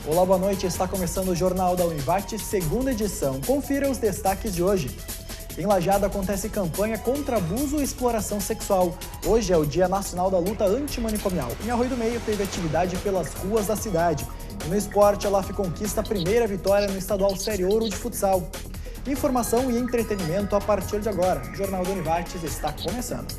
Olá, boa noite. Está começando o Jornal da Univates, segunda edição. Confira os destaques de hoje. Em Lajeado acontece campanha contra abuso e exploração sexual. Hoje é o Dia Nacional da Luta Antimanicomial. Em Arroio do Meio teve atividade pelas ruas da cidade. E no esporte, a LAF conquista a primeira vitória no Estadual Série Ouro de Futsal. Informação e entretenimento a partir de agora. O Jornal da Univates está começando.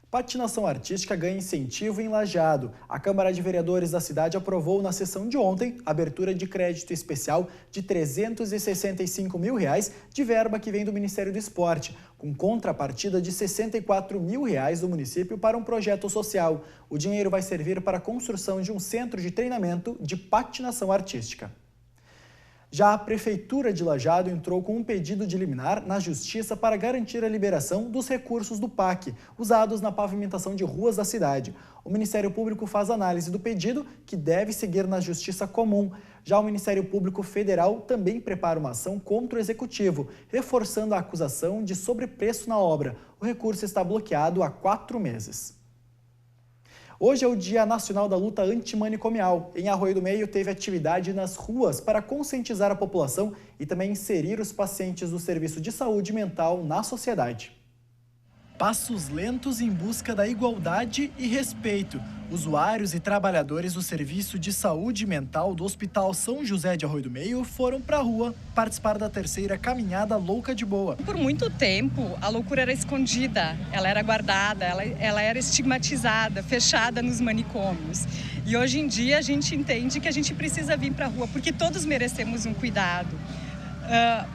Patinação artística ganha incentivo em Lajeado. A Câmara de Vereadores da cidade aprovou na sessão de ontem a abertura de crédito especial de R$ 365 mil de verba que vem do Ministério do Esporte, com contrapartida de R$ 64 mil do município para um projeto social. O dinheiro vai servir para a construção de um centro de treinamento de patinação artística. Já a Prefeitura de Lajeado entrou com um pedido de liminar na Justiça para garantir a liberação dos recursos do PAC, usados na pavimentação de ruas da cidade. O Ministério Público faz análise do pedido, que deve seguir na Justiça Comum. Já o Ministério Público Federal também prepara uma ação contra o Executivo, reforçando a acusação de sobrepreço na obra. O recurso está bloqueado há 4 meses. Hoje é o Dia Nacional da Luta Antimanicomial. Em Arroio do Meio teve atividade nas ruas para conscientizar a população e também inserir os pacientes do serviço de saúde mental na sociedade. Passos lentos em busca da igualdade e respeito. Usuários e trabalhadores do Serviço de Saúde Mental do Hospital São José de Arroio do Meio foram para a rua participar da terceira Caminhada Louca de Boa. Por muito tempo, a loucura era escondida, ela era guardada, ela era estigmatizada, fechada nos manicômios. E hoje em dia a gente entende que a gente precisa vir para a rua, porque todos merecemos um cuidado.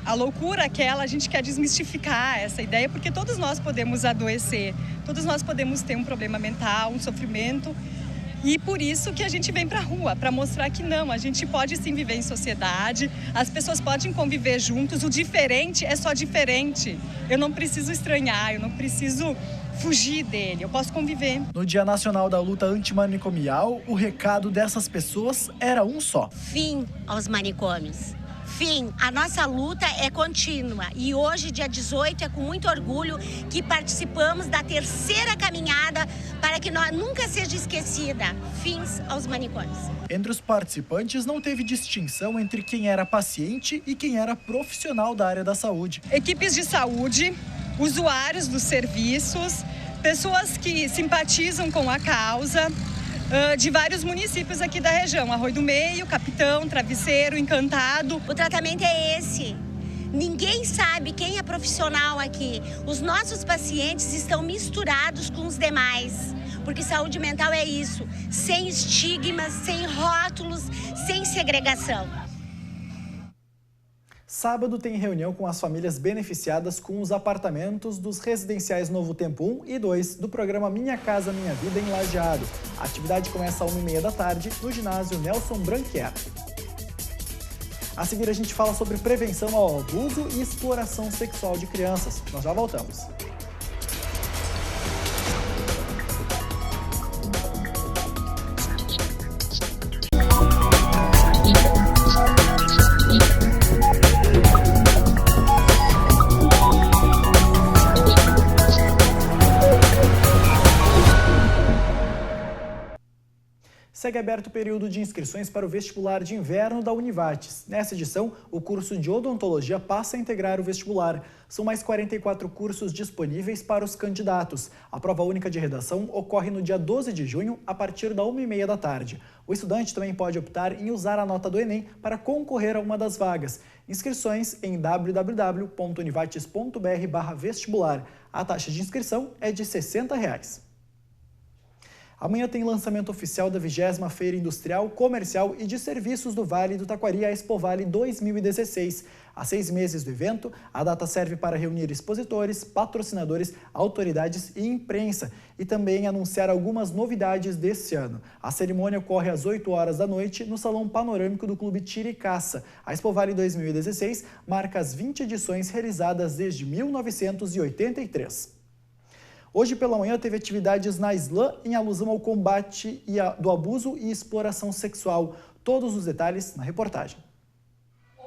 A loucura a gente quer desmistificar essa ideia, porque todos nós podemos adoecer, todos nós podemos ter um problema mental, um sofrimento, e por isso que a gente vem para a rua, para mostrar que não, a gente pode sim viver em sociedade, as pessoas podem conviver juntos, o diferente é só diferente, eu não preciso estranhar, eu não preciso fugir dele, eu posso conviver. No Dia Nacional da Luta Antimanicomial, o recado dessas pessoas era um só: fim aos manicômios. Fim, a nossa luta é contínua e hoje, dia 18, é com muito orgulho que participamos da terceira caminhada para que nunca seja esquecida. Fins aos manicômios. Entre os participantes não teve distinção entre quem era paciente e quem era profissional da área da saúde. Equipes de saúde, usuários dos serviços, pessoas que simpatizam com a causa, de vários municípios aqui da região, Arroio do Meio, Capitão, Travesseiro, Encantado. O tratamento é esse. Ninguém sabe quem é profissional aqui. Os nossos pacientes estão misturados com os demais, porque saúde mental é isso, sem estigmas, sem rótulos, sem segregação. Sábado tem reunião com as famílias beneficiadas com os apartamentos dos residenciais Novo Tempo 1 e 2 do programa Minha Casa Minha Vida em Lajeado. A atividade começa às 1h30 da tarde no ginásio Nelson Branquier. A seguir a gente fala sobre prevenção ao abuso e exploração sexual de crianças. Nós já voltamos. Segue aberto o período de inscrições para o vestibular de inverno da Univates. Nessa edição, o curso de odontologia passa a integrar o vestibular. São mais 44 cursos disponíveis para os candidatos. A prova única de redação ocorre no dia 12 de junho, a partir da 1h30 da tarde. O estudante também pode optar em usar a nota do Enem para concorrer a uma das vagas. Inscrições em www.univates.br/vestibular. A taxa de inscrição é de R$ 60. Amanhã tem lançamento oficial da 20ª Feira Industrial, Comercial e de Serviços do Vale do Taquari, a Expo Vale 2016. Há 6 meses do evento, a data serve para reunir expositores, patrocinadores, autoridades e imprensa e também anunciar algumas novidades desse ano. A cerimônia ocorre às 8h da noite no Salão Panorâmico do Clube Tira e Caça. A Expo Vale 2016 marca as 20 edições realizadas desde 1983. Hoje pela manhã teve atividades na Islã em alusão ao combate do abuso e exploração sexual. Todos os detalhes na reportagem.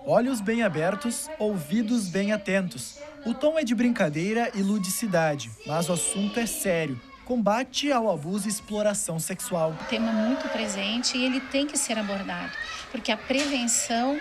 Olhos bem abertos, ouvidos bem atentos. O tom é de brincadeira e ludicidade, mas o assunto é sério. Combate ao abuso e exploração sexual. Um tema muito presente e ele tem que ser abordado, porque a prevenção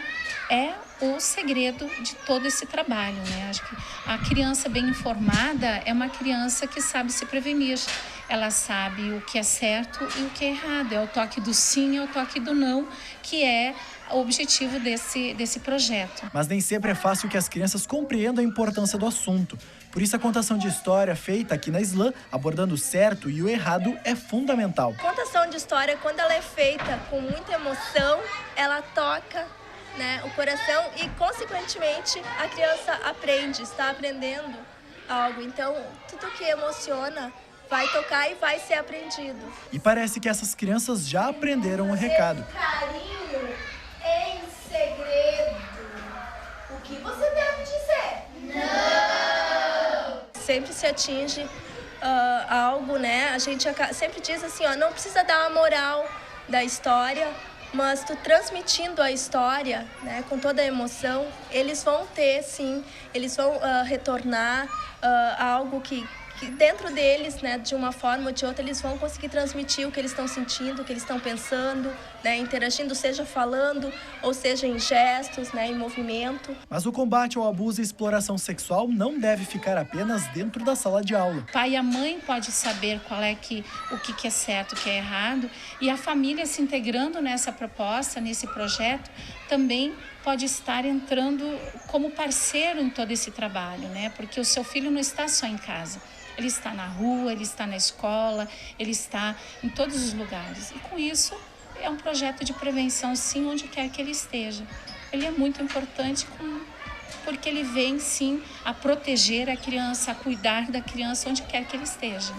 é o segredo de todo esse trabalho, né? Acho que a criança bem informada é uma criança que sabe se prevenir. Ela sabe o que é certo e o que é errado. É o toque do sim e o toque do não, que é o objetivo desse projeto. Mas nem sempre é fácil que as crianças compreendam a importância do assunto. Por isso, a contação de história feita aqui na Islã, abordando o certo e o errado, é fundamental. A contação de história, quando ela é feita com muita emoção, ela toca, né, o coração e, consequentemente, a criança aprende, está aprendendo algo. Então, tudo que emociona vai tocar e vai ser aprendido. E parece que essas crianças já aprenderam o recado. Carinho em segredo. O que você deve dizer? Não! Sempre se atinge algo, né? A gente sempre diz assim, ó, não precisa dar a moral da história, mas tu transmitindo a história, né, com toda a emoção, eles vão ter, sim, eles vão retornar algo que dentro deles, né, de uma forma ou de outra, eles vão conseguir transmitir o que eles estão sentindo, o que eles estão pensando, né, interagindo, seja falando, ou seja em gestos, né, em movimento. Mas o combate ao abuso e exploração sexual não deve ficar apenas dentro da sala de aula. O pai e a mãe podem saber o que é certo, o que é errado, e a família se integrando nessa proposta, nesse projeto, também pode estar entrando como parceiro em todo esse trabalho, né? Porque o seu filho não está só em casa. Ele está na rua, ele está na escola, ele está em todos os lugares. E com isso, é um projeto de prevenção, sim, onde quer que ele esteja. Ele é muito importante porque ele vem, sim, a proteger a criança, a cuidar da criança onde quer que ele esteja.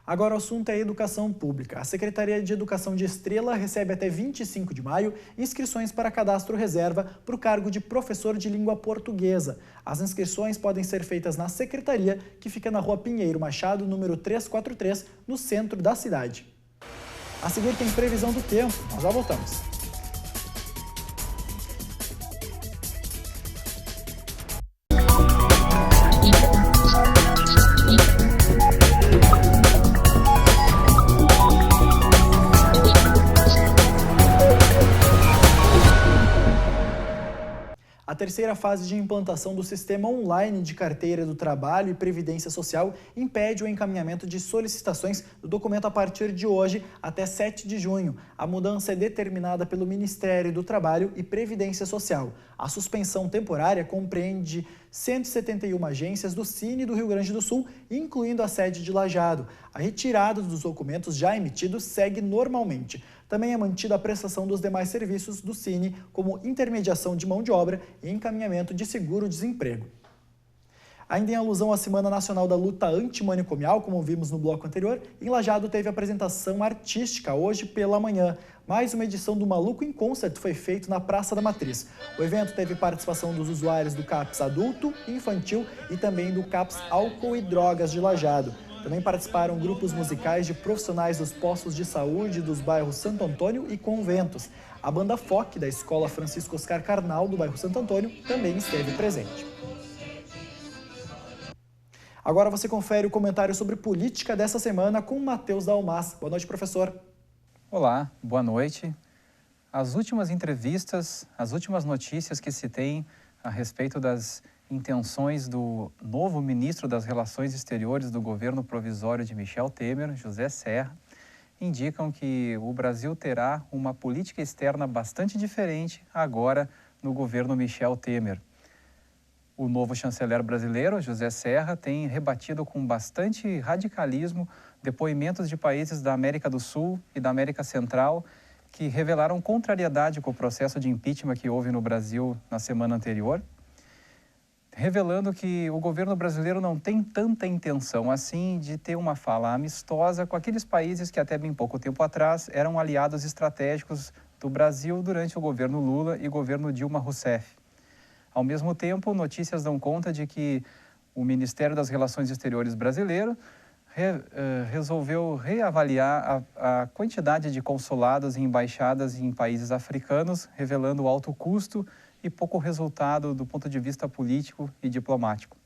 Agora o assunto é educação pública. A Secretaria de Educação de Estrela recebe até 25 de maio inscrições para cadastro reserva para o cargo de professor de língua portuguesa. As inscrições podem ser feitas na secretaria, que fica na Rua Pinheiro Machado, número 343, no centro da cidade. A seguir tem previsão do tempo. Nós já voltamos. A terceira fase de implantação do sistema online de carteira do trabalho e previdência social impede o encaminhamento de solicitações do documento a partir de hoje até 7 de junho. A mudança é determinada pelo Ministério do Trabalho e Previdência Social. A suspensão temporária compreende 171 agências do Cine do Rio Grande do Sul, incluindo a sede de Lajeado. A retirada dos documentos já emitidos segue normalmente. Também é mantida a prestação dos demais serviços do Cine, como intermediação de mão de obra e encaminhamento de seguro-desemprego. Ainda em alusão à Semana Nacional da Luta Antimanicomial, como vimos no bloco anterior, em Lajeado teve apresentação artística hoje pela manhã. Mais uma edição do Maluco em Concert foi feita na Praça da Matriz. O evento teve participação dos usuários do CAPS Adulto, Infantil e também do CAPS Álcool e Drogas de Lajeado. Também participaram grupos musicais de profissionais dos postos de saúde dos bairros Santo Antônio e Conventos. A banda FOC, da Escola Francisco Oscar Carnal, do bairro Santo Antônio, também esteve presente. Agora você confere o comentário sobre política dessa semana com Matheus Dalmas. Boa noite, professor. Olá, boa noite. As últimas entrevistas, as últimas notícias que se tem a respeito das intenções do novo ministro das Relações Exteriores do governo provisório de Michel Temer, José Serra, indicam que o Brasil terá uma política externa bastante diferente agora no governo Michel Temer. O novo chanceler brasileiro, José Serra, tem rebatido com bastante radicalismo depoimentos de países da América do Sul e da América Central que revelaram contrariedade com o processo de impeachment que houve no Brasil na semana anterior, revelando que o governo brasileiro não tem tanta intenção assim de ter uma fala amistosa com aqueles países que até bem pouco tempo atrás eram aliados estratégicos do Brasil durante o governo Lula e o governo Dilma Rousseff. Ao mesmo tempo, notícias dão conta de que o Ministério das Relações Exteriores brasileiro resolveu reavaliar a quantidade de consulados e embaixadas em países africanos, revelando o alto custo e pouco resultado do ponto de vista político e diplomático.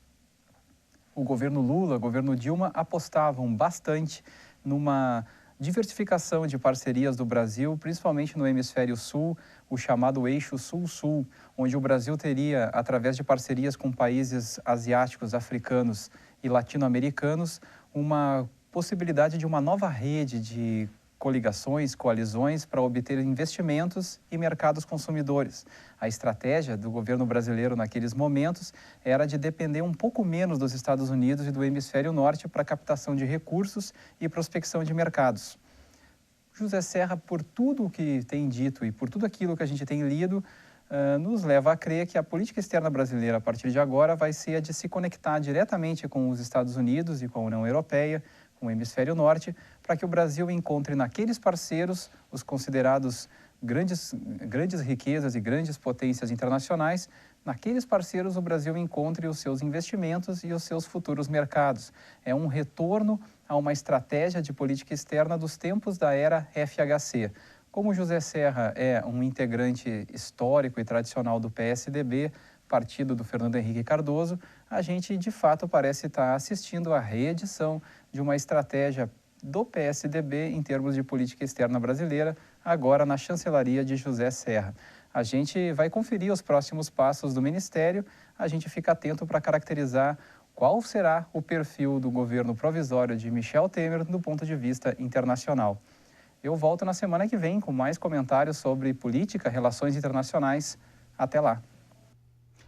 O governo Lula, o governo Dilma apostavam bastante numa diversificação de parcerias do Brasil, principalmente no hemisfério sul, o chamado eixo sul-sul, onde o Brasil teria, através de parcerias com países asiáticos, africanos e latino-americanos, uma possibilidade de uma nova rede de coligações, coalizões para obter investimentos e mercados consumidores. A estratégia do governo brasileiro naqueles momentos era de depender um pouco menos dos Estados Unidos e do hemisfério norte para a captação de recursos e prospecção de mercados. José Serra, por tudo o que tem dito e por tudo aquilo que a gente tem lido, nos leva a crer que a política externa brasileira, a partir de agora, vai ser a de se conectar diretamente com os Estados Unidos e com a União Europeia, com o hemisfério norte, para que o Brasil encontre naqueles parceiros os considerados grandes riquezas e grandes potências internacionais. Naqueles parceiros o Brasil encontre os seus investimentos e os seus futuros mercados. É um retorno a uma estratégia de política externa dos tempos da era FHC. Como José Serra é um integrante histórico e tradicional do PSDB, partido do Fernando Henrique Cardoso, a gente de fato parece estar assistindo à reedição de uma estratégia do PSDB em termos de política externa brasileira, agora na chancelaria de José Serra. A gente vai conferir os próximos passos do Ministério, a gente fica atento para caracterizar qual será o perfil do governo provisório de Michel Temer do ponto de vista internacional. Eu volto na semana que vem com mais comentários sobre política, relações internacionais. Até lá.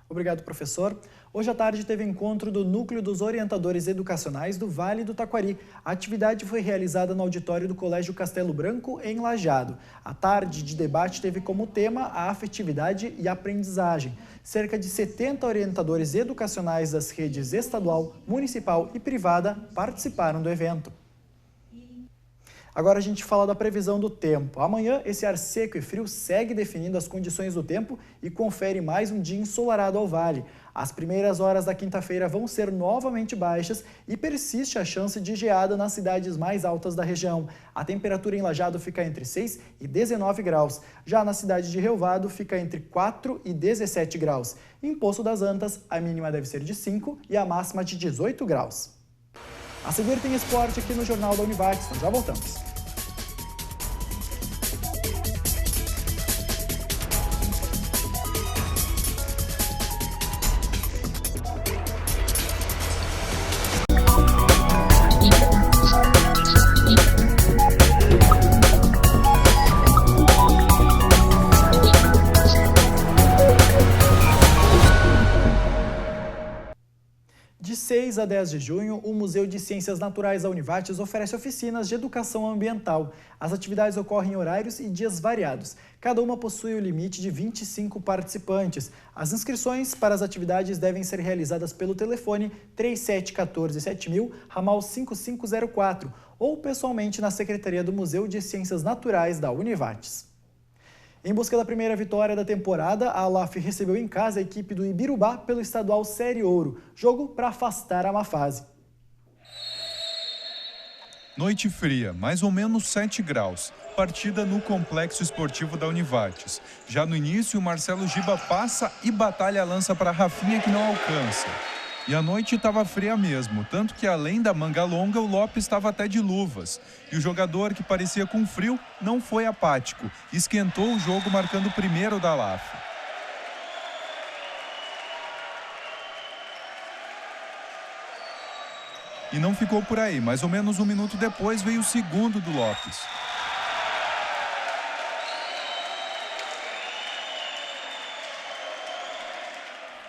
Obrigado, professor. Hoje à tarde teve encontro do Núcleo dos Orientadores Educacionais do Vale do Taquari. A atividade foi realizada no auditório do Colégio Castelo Branco, em Lajeado. A tarde de debate teve como tema a afetividade e aprendizagem. Cerca de 70 orientadores educacionais das redes estadual, municipal e privada participaram do evento. Agora a gente fala da previsão do tempo. Amanhã, esse ar seco e frio segue definindo as condições do tempo e confere mais um dia ensolarado ao vale. As primeiras horas da quinta-feira vão ser novamente baixas e persiste a chance de geada nas cidades mais altas da região. A temperatura em Lajeado fica entre 6 e 19 graus. Já na cidade de Rio Vado fica entre 4 e 17 graus. Em Poço das Antas, a mínima deve ser de 5 e a máxima de 18 graus. A seguir tem esporte aqui no Jornal da Univates, então já voltamos. De 6 a 10 de junho, o Museu de Ciências Naturais da Univates oferece oficinas de educação ambiental. As atividades ocorrem em horários e dias variados. Cada uma possui o limite de 25 participantes. As inscrições para as atividades devem ser realizadas pelo telefone 3714-7000, ramal 5504, ou pessoalmente na Secretaria do Museu de Ciências Naturais da Univates. Em busca da primeira vitória da temporada, a ALAF recebeu em casa a equipe do Ibirubá pelo estadual Série Ouro, jogo para afastar a má fase. Noite fria, mais ou menos 7 graus. Partida no Complexo Esportivo da Univates. Já no início, o Marcelo Giba passa e batalha a lança para Rafinha, que não alcança. E a noite estava fria mesmo, tanto que além da manga longa, o Lopes estava até de luvas. E o jogador, que parecia com frio, não foi apático. Esquentou o jogo, marcando o primeiro da ALAF. E não ficou por aí. Mais ou menos um minuto depois veio o segundo do Lopes.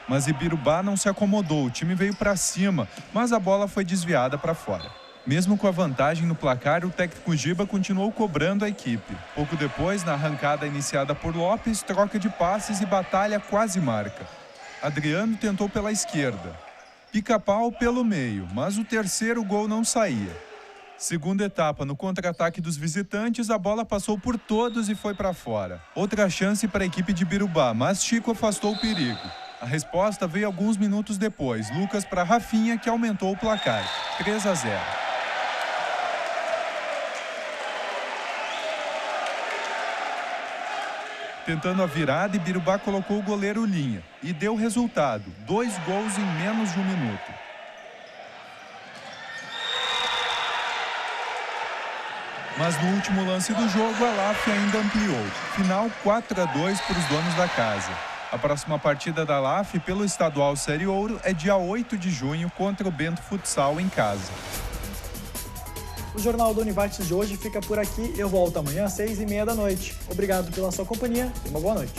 Mas Ibirubá não se acomodou, o time veio para cima, mas a bola foi desviada para fora. Mesmo com a vantagem no placar, o técnico Giba continuou cobrando a equipe. Pouco depois, na arrancada iniciada por Lopes, troca de passes e batalha quase marca. Adriano tentou pela esquerda. Pica-pau pelo meio, mas o terceiro gol não saía. Segunda etapa, no contra-ataque dos visitantes, a bola passou por todos e foi para fora. Outra chance para a equipe de Ibirubá, mas Chico afastou o perigo. A resposta veio alguns minutos depois. Lucas para Rafinha, que aumentou o placar. 3 a 0. Tentando a virada, Ibirubá colocou o goleiro Linha e deu resultado, 2 gols em menos de 1 minuto. Mas no último lance do jogo, a LAF ainda ampliou. Final 4-2 para os donos da casa. A próxima partida da LAF pelo Estadual Série Ouro é dia 8 de junho contra o Bento Futsal em casa. O Jornal da Univates de hoje fica por aqui. Eu volto amanhã às 6h30 da noite. Obrigado pela sua companhia e uma boa noite.